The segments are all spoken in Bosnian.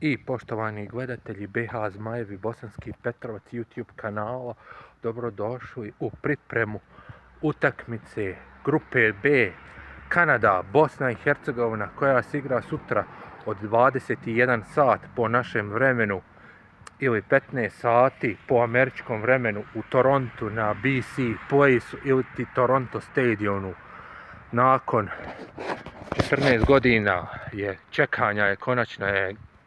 I poštovani gledatelji BH Zmajevi Bosanski Petrovac YouTube kanala, dobrodošli u pripremu utakmice grupe B Kanada, Bosna i Hercegovina koja se igra sutra od 21 sat po našem vremenu ili 15 sati po američkom vremenu u Torontu na BC Placeu ili Toronto Stadionu. Nakon 14 godina je čekanja je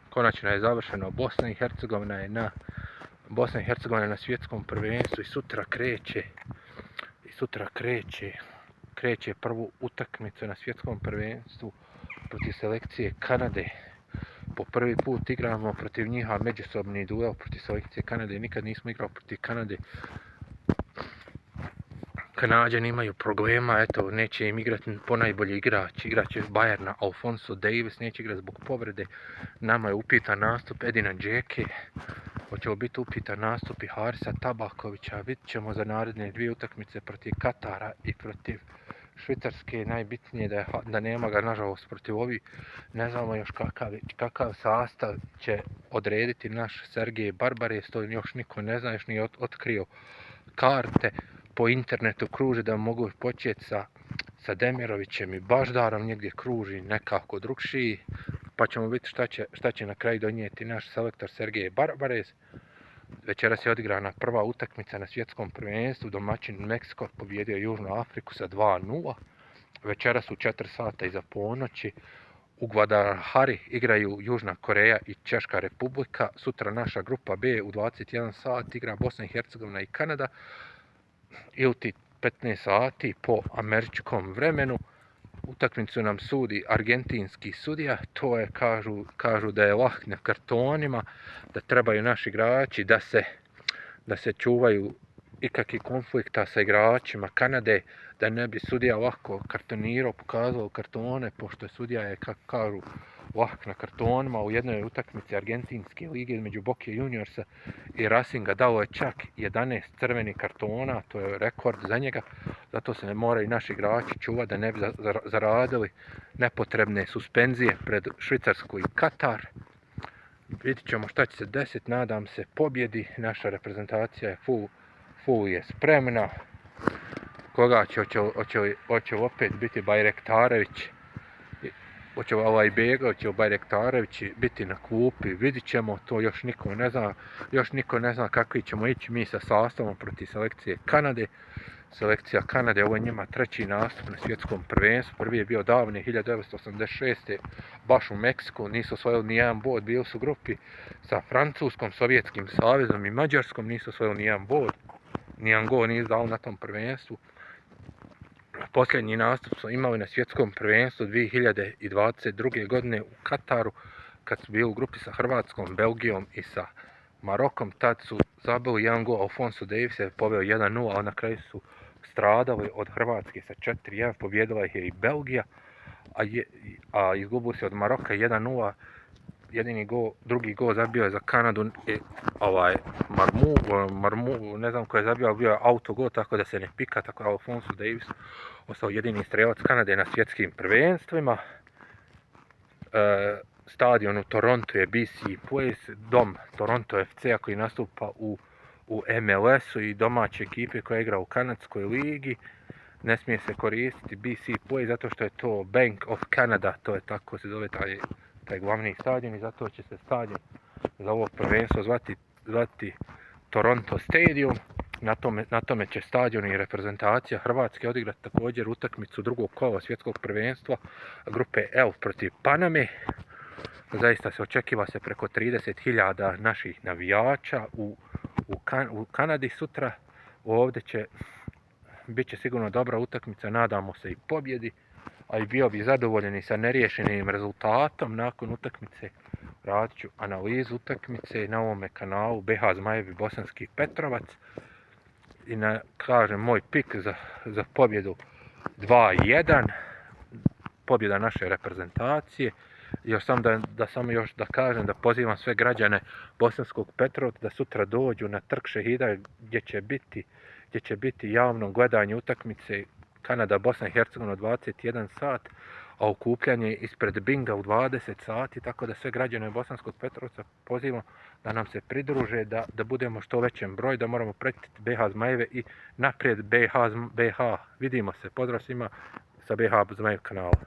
konačno je završeno. Bosna i Hercegovina je na svjetskom prvenstvu i sutra kreće prvu utakmicu na svjetskom prvenstvu protiv selekcije Kanade. Po prvi put igramo protiv njiha međusobni duel protiv selekcije Kanade. Nikad nismo igrali protiv Kanade. Kanađani imaju problema, eto, neće im igrati ponajbolji igrač, igraće Bayerna, Alphonso Davies, neće igrati zbog povrede. Nama je upitan nastup Edina Džeke, hoće li biti upitan nastup i Harisa Tabakovića. Vidjet ćemo za naredne dvije utakmice protiv Katara i protiv Švicarske. Najbitnije da nema ga, nažalost, protiv ovih. Ne znamo još kakav sastav će odrediti naš Sergej Barbares, to još niko ne zna, još nije otkrio karte. Po internetu kruži da mogu početi sa Demirovićem i Baždarom, negdje kruži nekako drugšiji, pa ćemo vidjeti šta će na kraju donijeti naš selektor Sergej Barbares. Večeras je odigrana prva utakmica na svjetskom prvenstvu, domaćin Meksiko pobjedio Južnu Afriku sa 2:0. Večeras u 4 sata iza ponoći u Guadalajari igraju Južna Koreja i Češka Republika. Sutra naša grupa B u 21 sat igra Bosna i Hercegovina i Kanada. Ili 15 sati po američkom vremenu. Utakmicu nam sudi argentinski sudija, to je, kažu da je lah na kartonima, da trebaju naši igrači da se čuvaju ikakvih konflikta sa igračima Kanade, da ne bi sudija lako kartonirao, pokazao kartone, pošto je sudija je, kako kažu, lah na kartonima. U jednoj utakmici argentinske lige između Boke Juniorsa i Racinga dalo je čak 11 crvenih kartona, to je rekord za njega. Zato se ne moraju naši igrači čuvati da ne bi zaradili nepotrebne suspenzije pred Švicarsku i Katar. Vidjet ćemo šta će se desiti, nadam se pobjedi. Naša reprezentacija je full je spremna. Koga hoće opet biti Bajrektarević, hoće Alajbegović ili Bajrektarević biti na klupi, vidit ćemo, to još niko ne zna kakvi ćemo ići mi sa sastavom protiv selekcije Kanade. Selekcija Kanade, ovo je njima treći nastup na svjetskom prvenstvu. Prvi je bio davne 1986. baš u Meksiku, nisu osvojili ni jedan bod, bili su u grupi sa Francuskom, Sovjetskim savezom i Mađarskom, nisu osvojili ni jedan bod, ni jedan gol nisu dali na tom prvenstvu. Posljednji nastup su imali na svjetskom prvenstvu 2022. godine u Kataru, kad su bili u grupi sa Hrvatskom, Belgijom i sa Marokom. Tad su zabili jedan gol, Alphonso Davies je poveo 1:0, a na kraju su stradali od Hrvatske sa 4:1, pobjedila ih je i Belgija, a izgubili se od Maroka 1:0. Drugi gol zabio je za Kanadu Marmu, ne znam ko je zabio, ali bio je autogol, tako da se ne pika, tako da Alphonso Davies ostao jedini strelac Kanade na svjetskim prvenstvima. Stadion u Torontu je BC Place, dom Toronto FC-a koji nastupa u MLS-u i domaće ekipe koja igra u kanadskoj ligi. Ne smije se koristiti BC Place zato što je to Bank of Canada, to je tako se zove taj glavni stadion, i zato će se stadion za ovo prvenstvo zvati Toronto Stadium. Na tome će stadion i reprezentacija Hrvatske odigrati također utakmicu drugog kola svjetskog prvenstva grupe L protiv Paname. Zaista se očekiva preko 30.000 naših navijača u Kanadi sutra. Ovdje bit će sigurno dobra utakmica, nadamo se i pobjedi, a i bio bi zadovoljen i sa neriješenim rezultatom. Nakon utakmice radit ću analizu utakmice na ovome kanalu BH Zmajevi Bosanski Petrovac. I kažem moj pik za pobjedu 2:1, pobjeda naše reprezentacije. Još da kažem da pozivam sve građane Bosanskog Petrovca da sutra dođu na trg Šehida gdje će biti javno gledanje utakmice Kanada Bosna i Hercegovina 21 sat, a okupljanje ispred Binga u 20 sati, tako da sve građane Bosanskog Petrovca pozivamo da nam se pridruže, da budemo što većem broj, da moramo pratiti BH Zmajeve i naprijed BH. Vidimo se, pozdrav svima sa BH Zmajev kanala.